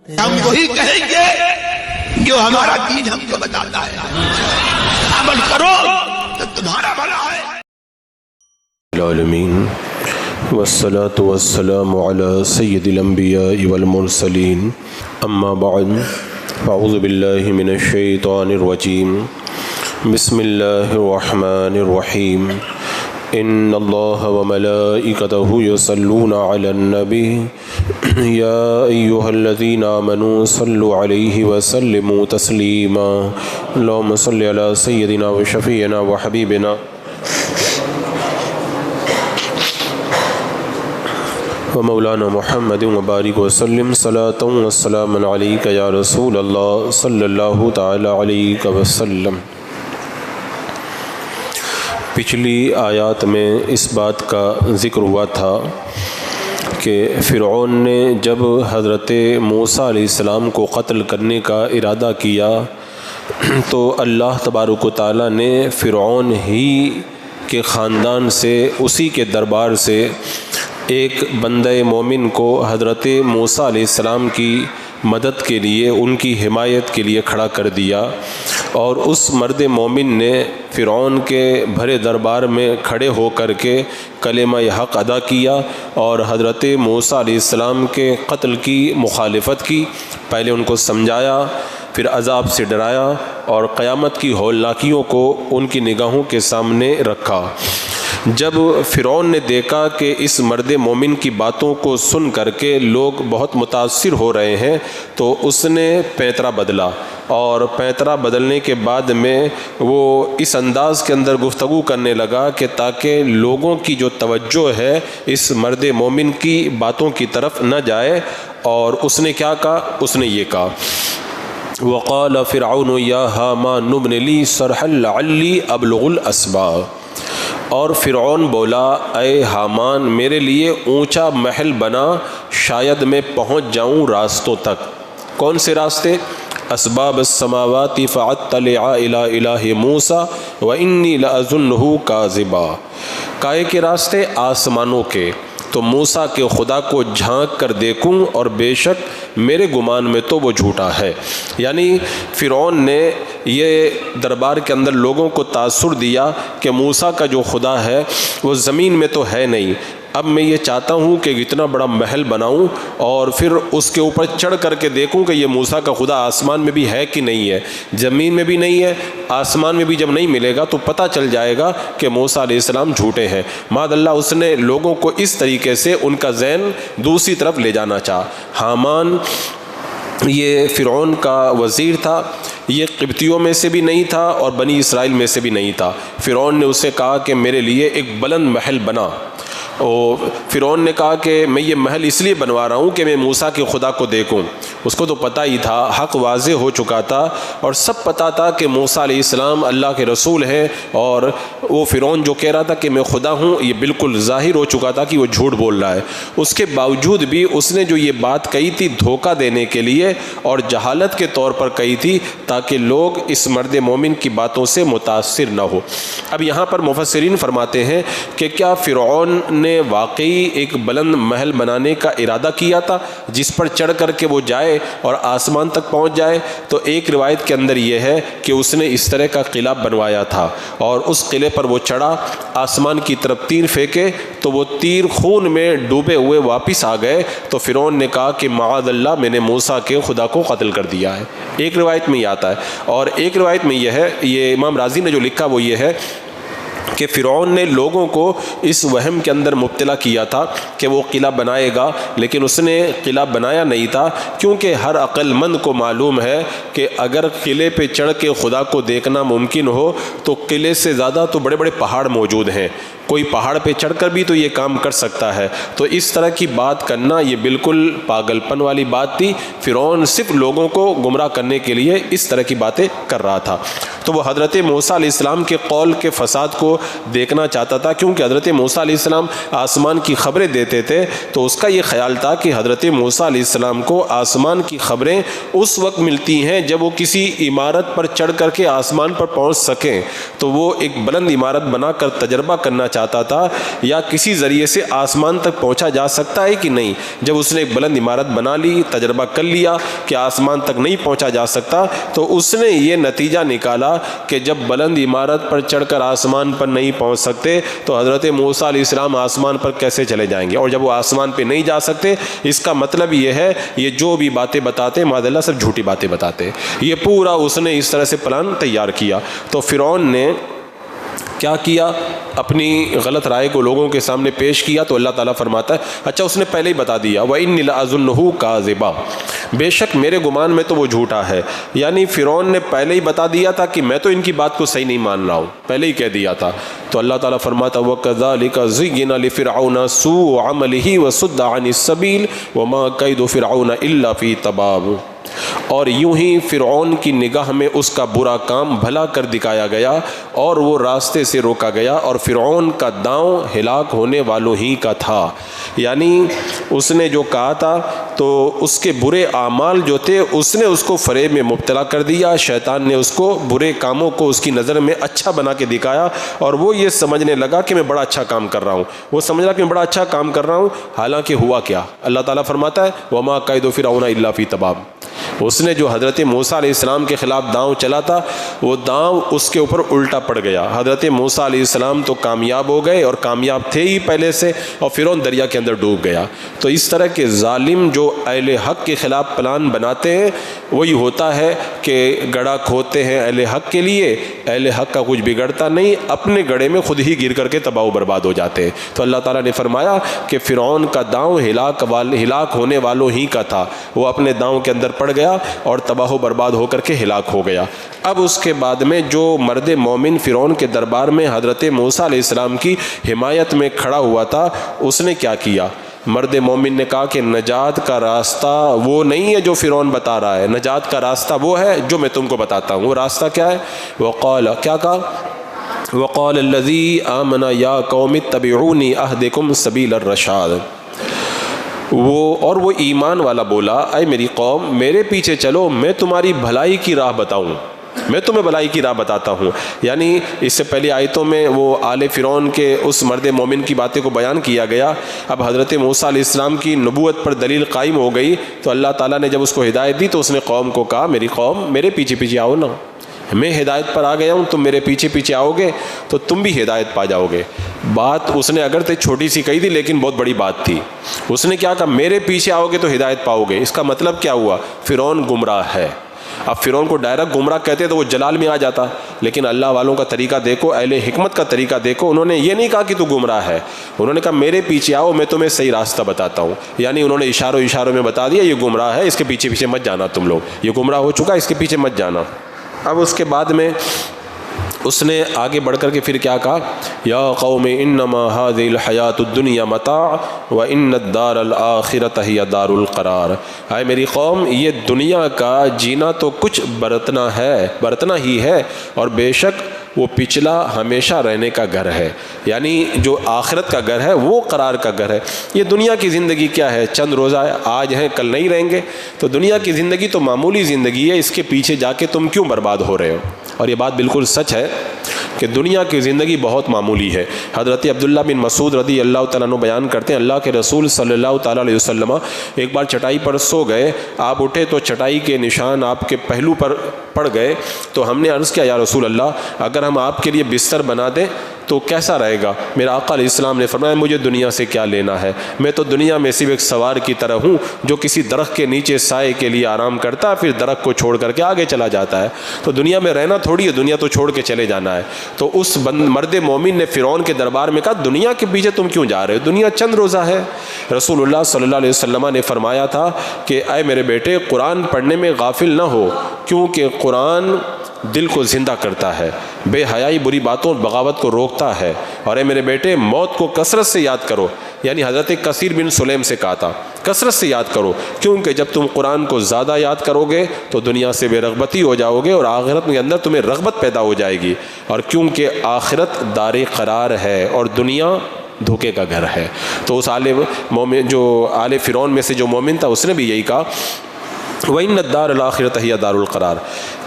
ہم وہی کہیں گے جو ہمارا دین ہم کو بتاتا ہے، عمل کرو تو تمہارا بھلا ہے۔ العالمین والصلاة والسلام على سید الانبیاء والمرسلین، اما بعد فاعوذ باللہ من الشیطان الرجیم، بسم اللہ الرحمن الرحیم، ان اللہ وملائکتہ یصلون علی النبی یا ایہا الذین آمنوا صلوا علیہ وسلموا تسلیما، اللہم صل علی سیدنا وشفیعنا وحبیبنا ومولانا محمد وبارک وسلم صلاۃ والسلام علیک یا رسول اللہ صلی اللہ تعالی علیہ وسلم۔ پچھلی آیات میں اس بات کا ذکر ہوا تھا کہ فرعون نے جب حضرت موسیٰ علیہ السلام کو قتل کرنے کا ارادہ کیا تو اللہ تبارک و تعالیٰ نے فرعون ہی کے خاندان سے، اسی کے دربار سے ایک بندہ مومن کو حضرت موسیٰ علیہ السلام کی مدد کے لیے، ان کی حمایت کے لیے کھڑا کر دیا، اور اس مرد مومن نے فرعون کے بھرے دربار میں کھڑے ہو کر کے کلمہ حق ادا کیا اور حضرت موسیٰ علیہ السلام کے قتل کی مخالفت کی۔ پہلے ان کو سمجھایا، پھر عذاب سے ڈرایا اور قیامت کی ہولناکیوں کو ان کی نگاہوں کے سامنے رکھا۔ جب فرعون نے دیکھا کہ اس مرد مومن کی باتوں کو سن کر کے لوگ بہت متاثر ہو رہے ہیں تو اس نے پیترا بدلا، اور پیترا بدلنے کے بعد میں وہ اس انداز کے اندر گفتگو کرنے لگا کہ تاکہ لوگوں کی جو توجہ ہے اس مرد مومن کی باتوں کی طرف نہ جائے، اور اس نے کیا کہا؟ اس نے یہ کہا، وقال فرعون یا ہامان ابن لی صرحا لعلی ابلغ الاسباب، اور فرعون بولا اے حامان میرے لیے اونچا محل بنا، شاید میں پہنچ جاؤں راستوں تک۔ کون سے راستے؟ اسباب السماوات فاطلع الی الہ موسیٰ وانی لاظنہ کاذبا، کائے کے راستے؟ آسمانوں کے، تو موسیٰ کے خدا کو جھانک کر دیکھوں اور بے شک میرے گمان میں تو وہ جھوٹا ہے۔ یعنی فرعون نے یہ دربار کے اندر لوگوں کو تاثر دیا کہ موسیٰ کا جو خدا ہے وہ زمین میں تو ہے نہیں، اب میں یہ چاہتا ہوں کہ اتنا بڑا محل بناؤں اور پھر اس کے اوپر چڑھ کر کے دیکھوں کہ یہ موسیٰ کا خدا آسمان میں بھی ہے کہ نہیں ہے، زمین میں بھی نہیں ہے، آسمان میں بھی جب نہیں ملے گا تو پتہ چل جائے گا کہ موسیٰ علیہ السلام جھوٹے ہیں۔ معاذ اللہ، اس نے لوگوں کو اس طریقے سے ان کا ذہن دوسری طرف لے جانا چاہا۔ حامان یہ فرعون کا وزیر تھا، یہ قبطیوں میں سے بھی نہیں تھا اور بنی اسرائیل میں سے بھی نہیں تھا۔ فرعون نے اسے کہا کہ میرے لیے ایک بلند محل بنا، اور فرعون نے کہا کہ میں یہ محل اس لیے بنوا رہا ہوں کہ میں موسیٰ کے خدا کو دیکھوں۔ اس کو تو پتہ ہی تھا، حق واضح ہو چکا تھا اور سب پتہ تھا کہ موسیٰ علیہ السلام اللہ کے رسول ہیں، اور وہ فرعون جو کہہ رہا تھا کہ میں خدا ہوں یہ بالکل ظاہر ہو چکا تھا کہ وہ جھوٹ بول رہا ہے۔ اس کے باوجود بھی اس نے جو یہ بات کہی تھی دھوکہ دینے کے لیے اور جہالت کے طور پر کہی تھی تاکہ لوگ اس مرد مومن کی باتوں سے متاثر نہ ہو۔ اب یہاں پر مفسرین فرماتے ہیں کہ کیا فرعون نے واقعی ایک بلند محل بنانے کا ارادہ کیا تھا جس پر چڑھ کر کے وہ جائے اور آسمان تک پہنچ جائے؟ تو ایک روایت کے اندر یہ ہے کہ اس نے اس طرح کا قلعہ بنوایا تھا اور اس قلعے پر وہ چڑھا، آسمان کی طرف تیر پھینکے تو وہ تیر خون میں ڈوبے ہوئے واپس آ گئے، تو فرعون نے کہا کہ معاذ اللہ میں نے موسیٰ کے خدا کو قتل کر دیا ہے۔ ایک روایت میں یہ آتا ہے، اور ایک روایت میں یہ ہے، یہ امام رازی نے جو لکھا وہ یہ ہے کہ فرعون نے لوگوں کو اس وہم کے اندر مبتلا کیا تھا کہ وہ قلعہ بنائے گا، لیکن اس نے قلعہ بنایا نہیں تھا، کیونکہ ہر عقل مند کو معلوم ہے کہ اگر قلعے پہ چڑھ کے خدا کو دیکھنا ممکن ہو تو قلعے سے زیادہ تو بڑے بڑے پہاڑ موجود ہیں، کوئی پہاڑ پہ چڑھ کر بھی تو یہ کام کر سکتا ہے۔ تو اس طرح کی بات کرنا یہ بالکل پاگل پن والی بات تھی۔ فرعون صرف لوگوں کو گمراہ کرنے کے لیے اس طرح کی باتیں کر رہا تھا۔ تو وہ حضرت موسیٰ علیہ السلام کے قول کے فساد کو دیکھنا چاہتا تھا، کیونکہ حضرت موسیٰ علیہ السلام آسمان کی خبریں دیتے تھے، تو اس کا یہ خیال تھا کہ حضرت موسیٰ علیہ السلام کو آسمان کی خبریں اس وقت ملتی ہیں جب وہ کسی عمارت پر چڑھ کر کے آسمان پر پہنچ سکیں، تو وہ ایک بلند عمارت بنا کر تجربہ کرنا چاہتا تھا یا کسی ذریعے سے آسمان تک پہنچا جا سکتا ہے کہ نہیں. جب اس نے ایک بلند عمارت بنا لی, تجربہ کر لیا کہ آسمان تک نہیں پہنچا جا سکتا, تو اس نے یہ نتیجہ نکالا کہ جب بلند عمارت پر چڑھ کر آسمان پر نہیں پہنچ سکتے تو حضرت موسیٰ علیہ السلام آسمان پر کیسے چلے جائیں گے. اور جب وہ آسمان پہ نہیں جا سکتے, اس کا مطلب یہ ہے یہ جو بھی باتیں بتاتے معاذ اللہ سب جھوٹی باتیں بتاتے. یہ پورا اس نے اس طرح سے پلان تیار کیا. تو فرعون نے کیا کیا, اپنی غلط رائے کو لوگوں کے سامنے پیش کیا. تو اللہ تعالیٰ فرماتا ہے اچھا اس نے پہلے ہی بتا دیا, وَإِنِّي لَأَظُنُّهُ كَاذِبًا, بے شک میرے گمان میں تو وہ جھوٹا ہے. یعنی فرعون نے پہلے ہی بتا دیا تھا کہ میں تو ان کی بات کو صحیح نہیں مان رہا ہوں, پہلے ہی کہہ دیا تھا. تو اللہ تعالیٰ فرماتا وَكَذَلِكَ زُيِّنَ لِفِرْعَوْنَ سُوءُ عَمَلِهِ وَصُدَّ عَنِ السَّبِيلِ وَمَا كَيْدُ فِرْعَوْنَ إِلَّا فِي تَبَابٍ. اور یوں ہی فرعون کی نگاہ میں اس کا برا کام بھلا کر دکھایا گیا اور وہ راستے سے روکا گیا, اور فرعون کا داؤں ہلاک ہونے والوں ہی کا تھا. یعنی اس نے جو کہا تھا تو اس کے برے اعمال جو تھے اس نے اس کو فریب میں مبتلا کر دیا. شیطان نے اس کو برے کاموں کو اس کی نظر میں اچھا بنا کے دکھایا اور وہ یہ سمجھنے لگا کہ میں بڑا اچھا کام کر رہا ہوں. وہ سمجھ رہا کہ میں بڑا اچھا کام کر رہا ہوں, حالانکہ ہوا کیا. اللہ تعالیٰ فرماتا ہے وما کید فرعون الا فی تباب. اس نے جو حضرت موسیٰ علیہ السلام کے خلاف داؤں چلا تھا وہ داؤں اس کے اوپر الٹا پڑ گیا. حضرت موسیٰ علیہ السلام تو کامیاب ہو گئے اور کامیاب تھے ہی پہلے سے, اور فرعون دریا کے اندر ڈوب گیا. تو اس طرح کے ظالم جو اہل حق کے خلاف پلان بناتے ہیں وہی ہوتا ہے کہ گڑھا کھودتے ہیں اہل حق کے لیے, اہل حق کا کچھ بگڑتا نہیں, اپنے گڑھے میں خود ہی گر کر کے تباہ و برباد ہو جاتے ہیں. تو اللہ تعالیٰ نے فرمایا کہ فرعون کا داؤں ہلاک ہونے والوں ہی کا تھا. وہ اپنے داؤں کے اندر پڑ گیا اور تباہ و برباد ہو کر کے ہلاک ہو گیا. اب اس کے بعد میں جو مرد مومن فرعون کے دربار میں حضرت موسیٰ علیہ السلام کی حمایت میں کھڑا ہوا تھا, اس نے کیا کیا. مرد مومن نے کہا کہ نجات کا راستہ وہ نہیں ہے جو فرعون بتا رہا ہے, نجات کا راستہ وہ ہے جو میں تم کو بتاتا ہوں. وہ راستہ کیا ہے؟ وقال, کیا کہا, وقال الذی آمن یا قوم اتبعونی اہدکم سبیل الرشاد. وہ ایمان والا بولا اے میری قوم میرے پیچھے چلو, میں تمہاری بھلائی کی راہ بتاؤں, میں تمہیں بھلائی کی راہ بتاتا ہوں. یعنی اس سے پہلی آیتوں میں وہ آل فرعون کے اس مرد مومن کی باتیں کو بیان کیا گیا. اب حضرت موسیٰ علیہ السلام کی نبوت پر دلیل قائم ہو گئی. تو اللہ تعالیٰ نے جب اس کو ہدایت دی تو اس نے قوم کو کہا میری قوم میرے پیچھے پیچھے آؤ نا, میں ہدایت پر آ گیا ہوں, تم میرے پیچھے پیچھے آؤ گے تو تم بھی ہدایت پا جاؤ گے. بات اس نے اگر تو چھوٹی سی کہی تھی لیکن بہت بڑی بات تھی. اس نے کیا کہا میرے پیچھے آؤ گے تو ہدایت پاؤ گے. اس کا مطلب کیا ہوا, فرعون گمراہ ہے. اب فرعون کو ڈائریکٹ گمراہ کہتے تو وہ جلال میں آ جاتا, لیکن اللہ والوں کا طریقہ دیکھو, اہل حکمت کا طریقہ دیکھو. انہوں نے یہ نہیں کہا کہ تو گمراہ ہے, انہوں نے کہا میرے پیچھے آؤ میں تمہیں صحیح راستہ بتاتا ہوں. یعنی انہوں نے اشاروں میں بتا دیا یہ گمراہ ہے, اس کے پیچھے پیچھے مت جانا تم لوگ, یہ گمراہ ہو چکا, اس کے پیچھے مت جانا. اب اس کے بعد میں اس نے آگے بڑھ کر کے پھر کیا کہا, یا قوم انما هذه الحیات الدنیا متاع وان الدار الاخرۃ هی دار القرار. اے میری قوم یہ دنیا کا جینا تو کچھ برتنا ہی ہے, اور بے شک وہ پچھلا ہمیشہ رہنے کا گھر ہے. یعنی جو آخرت کا گھر ہے وہ قرار کا گھر ہے. یہ دنیا کی زندگی کیا ہے, چند روزہ ہے, آج ہیں کل نہیں رہیں گے. تو دنیا کی زندگی تو معمولی زندگی ہے, اس کے پیچھے جا کے تم کیوں برباد ہو رہے ہو. اور یہ بات بالکل سچ ہے کہ دنیا کی زندگی بہت معمولی ہے. حضرت عبداللہ بن مسعود رضی اللہ تعالیٰ عنہ بیان کرتے ہیں اللہ کے رسول صلی اللہ تعالیٰ علیہ وسلم ایک بار چٹائی پر سو گئے. آپ اٹھے تو چٹائی کے نشان آپ کے پہلو پر پڑ گئے. تو ہم نے عرض کیا یا رسول اللہ اگر ہم آپ کے لیے بستر بنا دیں تو کیسا رہے گا. میرا آقا علیہ السلام نے فرمایا مجھے دنیا سے کیا لینا ہے, میں تو دنیا میں صرف ایک سوار کی طرح ہوں جو کسی درخت کے نیچے سائے کے لیے آرام کرتا ہے, پھر درخت کو چھوڑ کر کے آگے چلا جاتا ہے. تو دنیا میں رہنا تھوڑی ہے, دنیا تو چھوڑ کے چلے جانا ہے. تو اس مرد مومن نے فرعون کے دربار میں کہا دنیا کے پیچھے تم کیوں جا رہے ہو, دنیا چند روزہ ہے. رسول اللہ صلی اللہ علیہ وسلم نے فرمایا تھا کہ اے میرے بیٹے قرآن پڑھنے میں غافل نہ ہو, کیونکہ قرآن دل کو زندہ کرتا ہے, بے حیائی بری باتوں اور بغاوت کو روکتا ہے. اور اے میرے بیٹے موت کو کثرت سے یاد کرو. یعنی حضرت کثیر بن سلیم سے کہا تھا کثرت سے یاد کرو, کیونکہ جب تم قرآن کو زیادہ یاد کرو گے تو دنیا سے بے رغبتی ہو جاؤ گے اور آخرت کے اندر تمہیں رغبت پیدا ہو جائے گی. اور کیونکہ آخرت دار قرار ہے اور دنیا دھوکے کا گھر ہے. تو اس مومن جو آل فرعون میں سے جو مومن تھا اس نے بھی یہی کہا وَإِنَّ الدَّارَ الْآخِرَةَ هِيَ دَارُ الْقَرَارِ.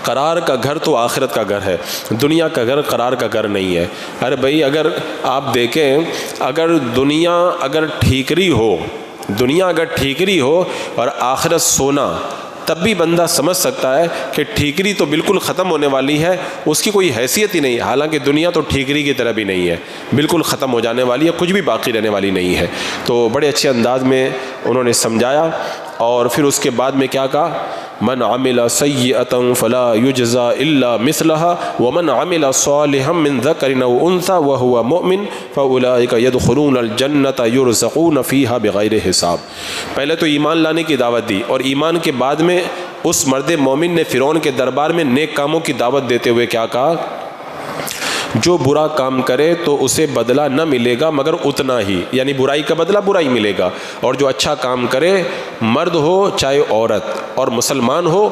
قرار کا گھر تو آخرت کا گھر ہے، دنیا کا گھر قرار کا گھر نہیں ہے۔ ارے بھائی اگر آپ دیکھیں، اگر دنیا اگر ٹھیکری ہو، دنیا اگر ٹھیکری ہو اور آخرت سونا، تب بھی بندہ سمجھ سکتا ہے کہ ٹھیکری تو بالکل ختم ہونے والی ہے، اس کی کوئی حیثیت ہی نہیں، حالانکہ دنیا تو ٹھیکری کی طرح بھی نہیں ہے، بالکل ختم ہو جانے والی ہے، کچھ بھی باقی رہنے والی نہیں ہے۔ تو بڑے اچھے انداز میں انہوں نے سمجھایا، اور پھر اس کے بعد میں کیا کہا، من عمل سیئۃ فلا یجزى الا مثلها ومن عمل صالحا من ذکر او انثى وهو مؤمن فاولئک يدخلون الجنة يرزقون فيها بغیر حساب۔ پہلے تو ایمان لانے کی دعوت دی، اور ایمان کے بعد میں اس مرد مومن نے فرعون کے دربار میں نیک کاموں کی دعوت دیتے ہوئے کیا کہا، جو برا کام کرے تو اسے بدلہ نہ ملے گا مگر اتنا ہی، یعنی برائی کا بدلہ برائی ملے گا، اور جو اچھا کام کرے، مرد ہو چاہے عورت اور مسلمان ہو،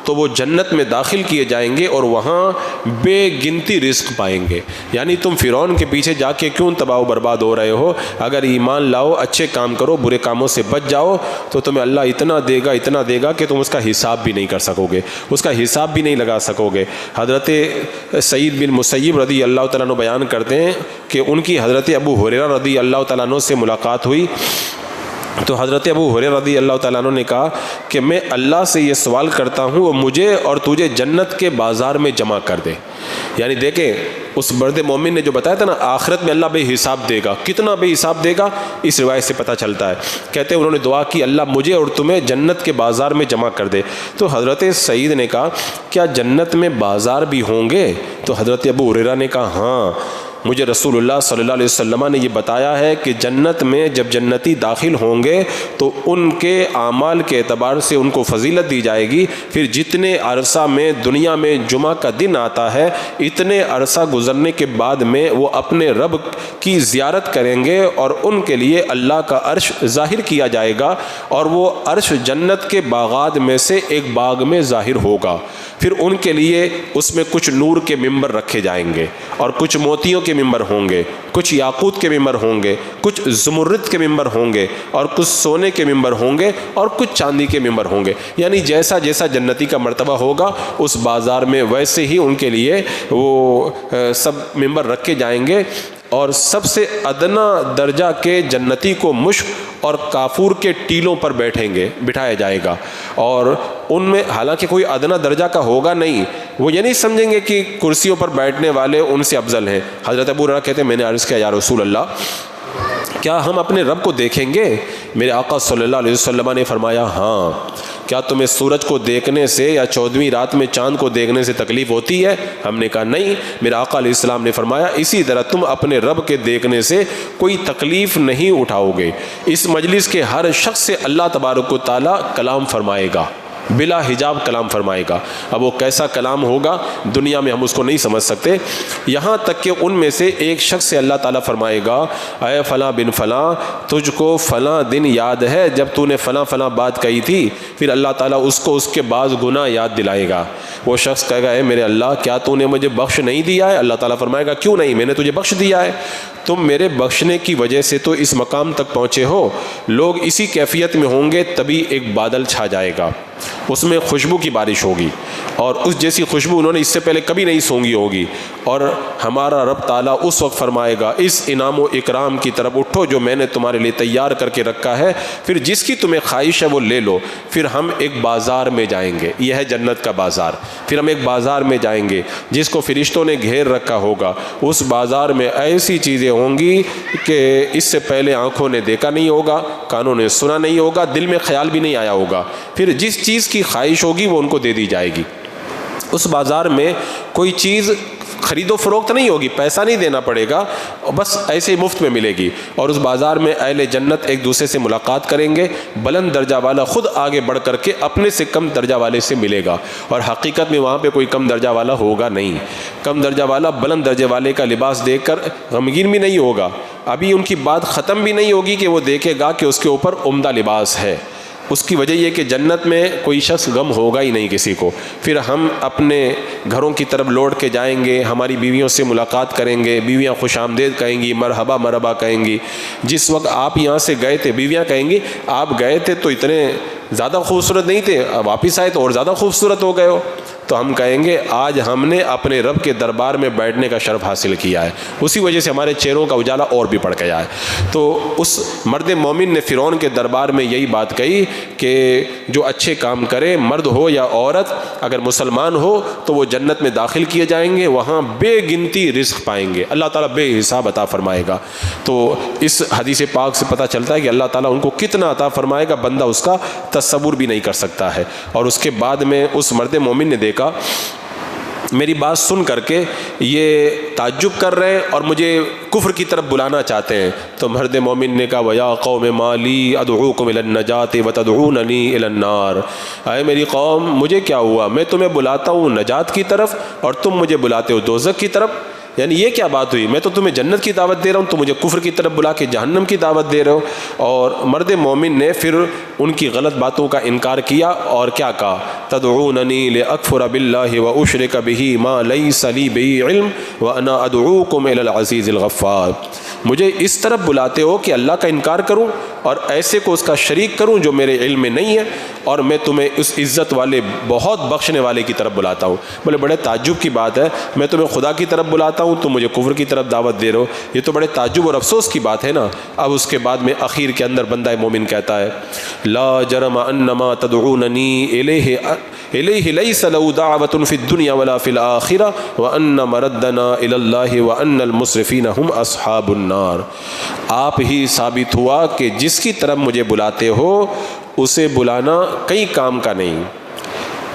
تو وہ جنت میں داخل کیے جائیں گے اور وہاں بے گنتی رزق پائیں گے۔ یعنی تم فرعون کے پیچھے جا کے کیوں تباہ و برباد ہو رہے ہو؟ اگر ایمان لاؤ، اچھے کام کرو، برے کاموں سے بچ جاؤ، تو تمہیں اللہ اتنا دے گا کہ تم اس کا حساب بھی نہیں کر سکو گے، اس کا حساب بھی نہیں لگا سکو گے۔ حضرت سعید بن مسیب رضی اللہ تعالیٰ عنہ بیان کرتے ہیں کہ ان کی حضرت ابو ہریرہ رضی اللہ تعالیٰ عنہ سے ملاقات ہوئی، تو حضرت ابو ہریرہ رضی اللہ تعالیٰ عنہ نے کہا کہ میں اللہ سے یہ سوال کرتا ہوں وہ مجھے اور تجھے جنت کے بازار میں جمع کر دے۔ یعنی دیکھیں اس مرد مومن نے جو بتایا تھا نا، آخرت میں اللہ بے حساب دے گا، کتنا بے حساب دے گا اس روایت سے پتہ چلتا ہے۔ کہتے ہیں انہوں نے دعا کی، اللہ مجھے اور تمہیں جنت کے بازار میں جمع کر دے۔ تو حضرت سعید نے کہا کیا جنت میں بازار بھی ہوں گے؟ تو حضرت ابو ہریرہ نے کہا ہاں، مجھے رسول اللہ صلی اللہ علیہ وسلم نے یہ بتایا ہے کہ جنت میں جب جنتی داخل ہوں گے تو ان کے اعمال کے اعتبار سے ان کو فضیلت دی جائے گی، پھر جتنے عرصہ میں دنیا میں جمعہ کا دن آتا ہے، اتنے عرصہ گزرنے کے بعد میں وہ اپنے رب کی زیارت کریں گے، اور ان کے لیے اللہ کا عرش ظاہر کیا جائے گا، اور وہ عرش جنت کے باغات میں سے ایک باغ میں ظاہر ہوگا۔ پھر ان کے لیے اس میں کچھ نور کے ممبر رکھے جائیں گے، اور کچھ موتیوں کے ممبر ہوں گے، کچھ یاقوت کے ممبر ہوں گے، کچھ زمرد کے ممبر ہوں گے، اور کچھ سونے کے ممبر ہوں گے، اور کچھ چاندی کے ممبر ہوں گے۔ یعنی جیسا جیسا جنتی کا مرتبہ ہوگا اس بازار میں، ویسے ہی ان کے لیے وہ سب ممبر رکھے جائیں گے، اور سب سے ادنا درجہ کے جنتی کو مشک اور کافور کے ٹیلوں پر بٹھایا جائے گا، اور ان میں حالانکہ کوئی ادنا درجہ کا ہوگا نہیں، وہ یہ نہیں سمجھیں گے کہ کرسیوں پر بیٹھنے والے ان سے افضل ہیں۔ حضرت ابو ہریرہ کہتے ہیں میں نے عرض کیا یا رسول اللہ، کیا ہم اپنے رب کو دیکھیں گے؟ میرے آقا صلی اللہ علیہ وسلم نے فرمایا ہاں۔ کیا تمہیں سورج کو دیکھنے سے یا 14ویں رات میں چاند کو دیکھنے سے تکلیف ہوتی ہے؟ ہم نے کہا نہیں۔ میرے آقا علیہ السلام نے فرمایا اسی طرح تم اپنے رب کے دیکھنے سے کوئی تکلیف نہیں اٹھاؤ گے۔ اس مجلس کے ہر شخص سے اللہ تبارک و تعالیٰ کلام فرمائے گا، بلا حجاب کلام فرمائے گا۔ اب وہ کیسا کلام ہوگا دنیا میں ہم اس کو نہیں سمجھ سکتے، یہاں تک کہ ان میں سے ایک شخص سے اللہ تعالیٰ فرمائے گا اے فلاں بن فلاں، تجھ کو فلاں دن یاد ہے جب تو نے فلاں فلاں بات کہی تھی؟ پھر اللہ تعالیٰ اس کو اس کے بعض گناہ یاد دلائے گا۔ وہ شخص کہے گا اے میرے اللہ کیا تو نے مجھے بخش نہیں دیا ہے؟ اللہ تعالیٰ فرمائے گا کیوں نہیں، میں نے تجھے بخش دیا ہے، تم میرے بخشنے کی وجہ سے تو اس مقام تک پہنچے ہو۔ لوگ اسی کیفیت میں ہوں گے تبھی ایک بادل چھا جائے گا، اس میں خوشبو کی بارش ہوگی، اور اس جیسی خوشبو انہوں نے اس سے پہلے کبھی نہیں سونگی ہوگی، اور ہمارا رب تعالیٰ اس وقت فرمائے گا اس انعام و اکرام کی طرف اٹھو جو میں نے تمہارے لیے تیار کر کے رکھا ہے، پھر جس کی تمہیں خواہش ہے وہ لے لو۔ پھر ہم ایک بازار میں جائیں گے، یہ ہے جنت کا بازار، پھر ہم ایک بازار میں جائیں گے جس کو فرشتوں نے گھیر رکھا ہوگا۔ اس بازار میں ایسی چیزیں ہوں گی کہ اس سے پہلے آنکھوں نے دیکھا نہیں ہوگا، کانوں نے سنا نہیں ہوگا، دل میں خیال بھی نہیں آیا ہوگا۔ پھر جس چیز کی خواہش ہوگی وہ ان کو دے دی جائے گی۔ اس بازار میں کوئی چیز خرید و فروخت نہیں ہوگی، پیسہ نہیں دینا پڑے گا، بس ایسے مفت میں ملے گی۔ اور اس بازار میں اہل جنت ایک دوسرے سے ملاقات کریں گے، بلند درجہ والا خود آگے بڑھ کر کے اپنے سے کم درجہ والے سے ملے گا، اور حقیقت میں وہاں پہ کوئی کم درجہ والا ہوگا نہیں۔ کم درجہ والا بلند درجے والے کا لباس دیکھ کر غمگین بھی نہیں ہوگا، ابھی ان کی بات ختم بھی نہیں ہوگی کہ وہ دیکھے گا کہ اس کے اوپر عمدہ لباس ہے۔ اس کی وجہ یہ کہ جنت میں کوئی شخص غم ہوگا ہی نہیں کسی کو۔ پھر ہم اپنے گھروں کی طرف لوٹ کے جائیں گے، ہماری بیویوں سے ملاقات کریں گے، بیویاں خوش آمدید کہیں گی، مرحبا مرحبا کہیں گی۔ جس وقت آپ یہاں سے گئے تھے بیویاں کہیں گی آپ گئے تھے تو اتنے زیادہ خوبصورت نہیں تھے، واپس آئے تو اور زیادہ خوبصورت ہو گئے ہو۔ تو ہم کہیں گے آج ہم نے اپنے رب کے دربار میں بیٹھنے کا شرف حاصل کیا ہے، اسی وجہ سے ہمارے چہروں کا اجالا اور بھی بڑھ گیا ہے۔ تو اس مرد مومن نے فرعون کے دربار میں یہی بات کہی کہ جو اچھے کام کرے، مرد ہو یا عورت، اگر مسلمان ہو تو وہ جنت میں داخل کیے جائیں گے، وہاں بے گنتی رزق پائیں گے، اللہ تعالیٰ بے حساب عطا فرمائے گا۔ تو اس حدیث پاک سے پتہ چلتا ہے کہ اللہ تعالیٰ ان کو کتنا عطا فرمائے گا، بندہ اس کا تصور بھی نہیں کر سکتا ہے۔ اور اس کے بعد میں اس مرد مومن نے دیکھا میری بات سن کر کے یہ تعجب کر رہے ہیں اور مجھے کفر کی طرف بلانا چاہتے ہیں۔ تو مرد مومن نے کہا وَيَا قَوْمِ مَا لِي أَدْعُوكُمْ إِلَى النَّجَاةِ وَتَدْعُونَنِي إِلَى النَّارِ، اے میری قوم مجھے کیا ہوا، میں تمہیں بلاتا ہوں نجات کی طرف اور تم مجھے بلاتے ہو دوزخ کی طرف، یعنی یہ کیا بات ہوئی، میں تو تمہیں جنت کی دعوت دے رہا ہوں، تم مجھے کفر کی طرف بلا کے جہنم کی دعوت دے رہے ہو۔ اور مرد مومن نے پھر ان کی غلط باتوں کا انکار کیا اور کیا کہا، تدعوننی لأکفر باللہ واشرک بہ ما لیس لی بہ علم وانا ادعوکم الی العزیز الغفار، مجھے اس طرف بلاتے ہو کہ اللہ کا انکار کروں اور ایسے کو اس کا شریک کروں جو میرے علم میں نہیں ہے، اور میں تمہیں اس عزت والے بہت بخشنے والے کی طرف بلاتا ہوں۔ بولے بڑے تعجب کی بات ہے، میں تمہیں خدا کی طرف بلاتا ہوں، تم مجھے کفر کی طرف دعوت دے رہے ہو، یہ تو بڑے تعجب اور افسوس کی بات ہے نا۔ اب اس کے بعد میں اخیر کے اندر بندہ مومن کہتا ہے لا جرم انما تدعوننی الیہ لیس له دعوة فی الدنیا ولا فی الآخرہ وان مردنا الی اللہ وان المسرفین هم اصحاب النار، آپ ہی ثابت ہوا کہ جس کی طرف مجھے بلاتے ہو اسے بلانا کئی کام کا نہیں،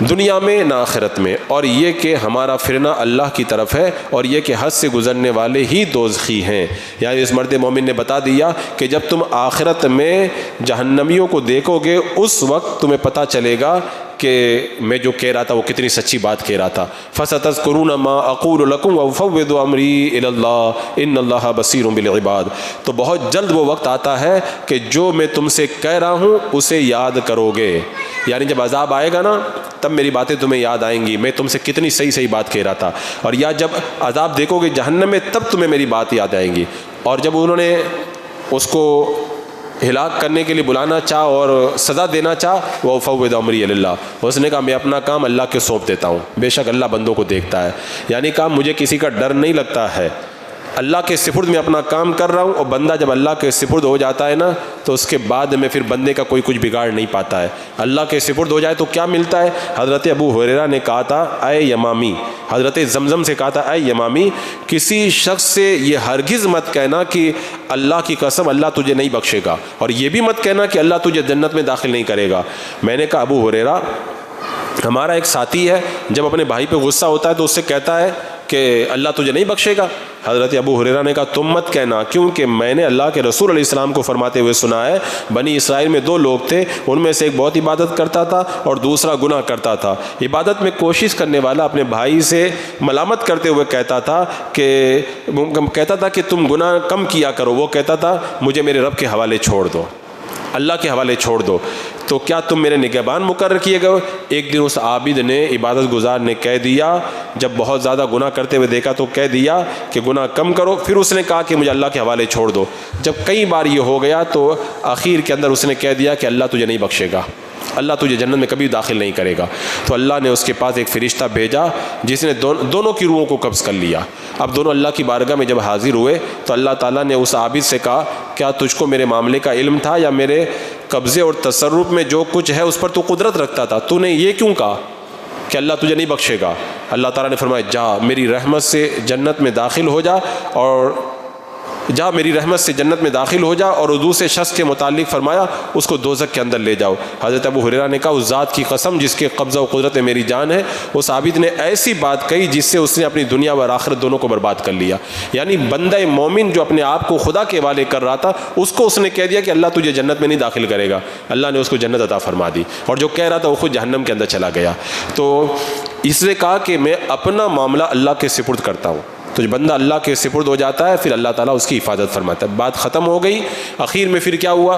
دنیا میں نہ آخرت میں، اور یہ کہ ہمارا پھرنا اللہ کی طرف ہے، اور یہ کہ حد سے گزرنے والے ہی دوزخی ہیں۔ یعنی اس مرد مومن نے بتا دیا کہ جب تم آخرت میں جہنمیوں کو دیکھو گے اس وقت تمہیں پتہ چلے گا کہ میں جو کہہ رہا تھا وہ کتنی سچی بات کہہ رہا تھا۔ فَسَتَذْكُرُونَ مَا أَقُولُ لَكُمْ وَأُفَوِّضُ أَمْرِي إِلَى اللَّهِ إِنَّ اللَّهَ بَصِيرٌ بِالْعِبَادِ، تو بہت جلد وہ وقت آتا ہے کہ جو میں تم سے کہہ رہا ہوں اسے یاد کرو گے، یعنی جب عذاب آئے گا نا تب میری باتیں تمہیں یاد آئیں گی، میں تم سے کتنی صحیح صحیح بات کہہ رہا تھا، اور یا جب عذاب دیکھو گے جہنم میں تب تمہیں میری بات یاد آئیں گی۔ اور جب انہوں نے اس کو ہلاک کرنے کے لیے بلانا چاہ اور سزا دینا چاہ، وَأُفَوِّضُ أَمْرِي إِلَى اللَّهِ، اس نے کہا میں اپنا کام اللہ کے سونپ دیتا ہوں، بے شک اللہ بندوں کو دیکھتا ہے، یعنی کہا مجھے کسی کا ڈر نہیں لگتا ہے، اللہ کے سپرد میں اپنا کام کر رہا ہوں، اور بندہ جب اللہ کے سپرد ہو جاتا ہے نا تو اس کے بعد میں پھر بندے کا کوئی کچھ بگاڑ نہیں پاتا ہے۔ اللہ کے سپرد ہو جائے تو کیا ملتا ہے؟ حضرت ابو ہریرہ نے کہا تھا اے یمامی، حضرت زمزم سے کہا تھا اے یمامی، کسی شخص سے یہ ہرگز مت کہنا کہ اللہ کی قسم اللہ تجھے نہیں بخشے گا، اور یہ بھی مت کہنا کہ اللہ تجھے جنت میں داخل نہیں کرے گا۔ میں نے کہا ابو ہریرہ، ہمارا ایک ساتھی ہے جب اپنے بھائی پہ غصہ ہوتا ہے تو اس سے کہتا ہے کہ اللہ تجھے نہیں بخشے گا۔ حضرت ابو ہریرہ نے کہا تم مت کہنا، کیونکہ میں نے اللہ کے رسول علیہ السلام کو فرماتے ہوئے سنا ہے بنی اسرائیل میں دو لوگ تھے، ان میں سے ایک بہت عبادت کرتا تھا اور دوسرا گناہ کرتا تھا۔ عبادت میں کوشش کرنے والا اپنے بھائی سے ملامت کرتے ہوئے کہتا تھا کہ تم گناہ کم کیا کرو، وہ کہتا تھا مجھے میرے رب کے حوالے چھوڑ دو، اللہ کے حوالے چھوڑ دو، تو کیا تم میرے نگہبان مقرر کیے گئے؟ ایک دن اس عابد نے، عبادت گزار نے کہہ دیا، جب بہت زیادہ گناہ کرتے ہوئے دیکھا تو کہہ دیا کہ گناہ کم کرو، پھر اس نے کہا کہ مجھے اللہ کے حوالے چھوڑ دو۔ جب کئی بار یہ ہو گیا تو آخر کے اندر اس نے کہہ دیا کہ اللہ تجھے نہیں بخشے گا، اللہ تجھے جنت میں کبھی داخل نہیں کرے گا۔ تو اللہ نے اس کے پاس ایک فرشتہ بھیجا جس نے دونوں کی روحوں کو قبض کر لیا۔ اب دونوں اللہ کی بارگاہ میں جب حاضر ہوئے تو اللہ تعالیٰ نے اس عابد سے کہا کیا تجھ کو میرے معاملے کا علم تھا، یا میرے قبضے اور تصرف میں جو کچھ ہے اس پر تو قدرت رکھتا تھا، تو نے یہ کیوں کہا کہ اللہ تجھے نہیں بخشے گا؟ اللہ تعالیٰ نے فرمایا جا میری رحمت سے جنت میں داخل ہو جا، اور جا میری رحمت سے جنت میں داخل ہو جا، اور دوسرے شخص کے متعلق فرمایا اس کو دوزخ کے اندر لے جاؤ۔ حضرت ابو ہریرہ نے کہا اس ذات کی قسم جس کے قبضہ و قدرت میں میری جان ہے، اس عابد نے ایسی بات کہی جس سے اس نے اپنی دنیا و آخرت دونوں کو برباد کر لیا۔ یعنی بندہ مومن جو اپنے آپ کو خدا کے حوالے کر رہا تھا اس کو اس نے کہہ دیا کہ اللہ تجھے جنت میں نہیں داخل کرے گا، اللہ نے اس کو جنت عطا فرما دی، اور جو کہہ رہا تھا وہ خود جہنم کے اندر چلا گیا۔ تو اس نے کہا کہ میں اپنا معاملہ اللہ کے سپرد کرتا ہوں، تو جو بندہ اللہ کے سپرد ہو جاتا ہے پھر اللہ تعالیٰ اس کی حفاظت فرماتا ہے۔ بات ختم ہو گئی۔ آخر میں پھر کیا ہوا؟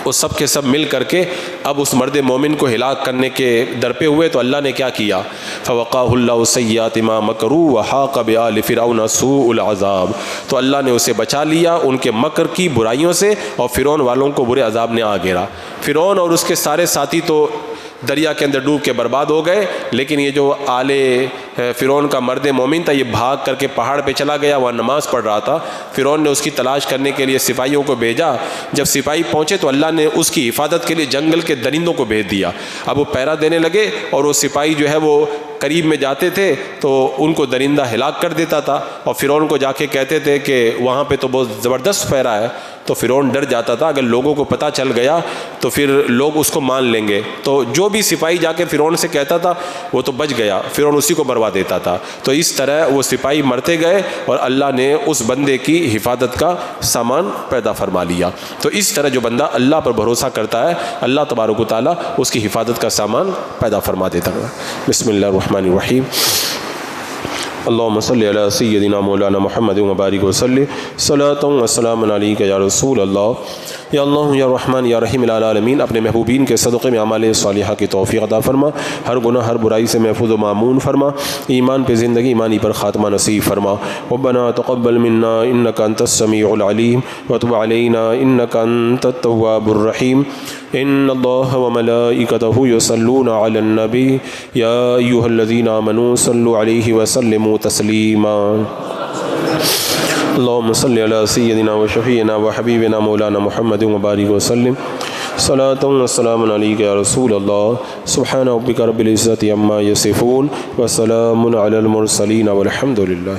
وہ سب کے سب مل کر کے اب اس مرد مومن کو ہلاک کرنے کے در پہ ہوئے، تو اللہ نے کیا کیا؟ فوقاه الله سیئات ما مکروا وحاق بآل فرعون سوء العذاب، تو اللہ نے اسے بچا لیا ان کے مکر کی برائیوں سے، اور فرعون والوں کو برے عذاب نے آ گھیرا۔ فرعون اور اس کے سارے ساتھی تو دریا کے اندر ڈوب کے برباد ہو گئے. لیکن یہ جو آل فرعون کا مرد مومن تھا یہ بھاگ کر کے پہاڑ پہ چلا گیا, وہاں نماز پڑھ رہا تھا. فرعون نے اس کی تلاش کرنے کے لیے سپاہیوں کو بھیجا. جب سپاہی پہنچے تو اللہ نے اس کی حفاظت کے لیے جنگل کے درندوں کو بھیج دیا. اب وہ پہرا دینے لگے اور وہ سپاہی جو ہے وہ قریب میں جاتے تھے تو ان کو درندہ ہلاک کر دیتا تھا, اور فرعون کو جا کے کہتے تھے کہ وہاں پہ تو بہت زبردست پہرا ہے. تو فرعون ڈر جاتا تھا اگر لوگوں کو پتہ چل گیا تو پھر لوگ اس کو مان لیں گے. تو جو بھی سپاہی جا کے فرعون سے کہتا تھا وہ تو بچ گیا, فرعون اسی کو مروا دیتا تھا. تو اس طرح وہ سپاہی مرتے گئے اور اللہ نے اس بندے کی حفاظت کا سامان پیدا فرما لیا. تو اس طرح جو بندہ اللہ پر بھروسہ کرتا ہے اللہ تبارک و تعالیٰ اس کی حفاظت کا سامان پیدا فرما دیتا ہے. بسم اللہ الرحمن الرحیم. اللہم صلی علی سیدنا مولانا محمد وبارک وسلم صلاۃ و سلام علیک یا رسول اللہ. یا اللہ یا رحمان یا رحیم العالمین, اپنے محبوبین کے صدقے میں اعمال صالحہ کی توفیق عطا فرما, ہر گناہ ہر برائی سے محفوظ و معمون فرما, ایمان پہ زندگی ایمانی پر خاتمہ نصیب فرما. ربنا تقبل منا انک انت السمیع العلیم وتب علینا انک انت التواب الرحیم. ان اللہ وملائکتہ یصلون علی النبی یا ایھا الذین آمنوا صلوا علیہ وسلموا تسلیما. اللہم صلی علی سیدنا و شفیعنا و حبیبنا مولانا محمد وبارک وسلم صلاۃ و سلام علیک یا رسول اللہ. سبحان ربک رب العزۃ عما یصفون وسلام علی المرسلین والحمد للہ.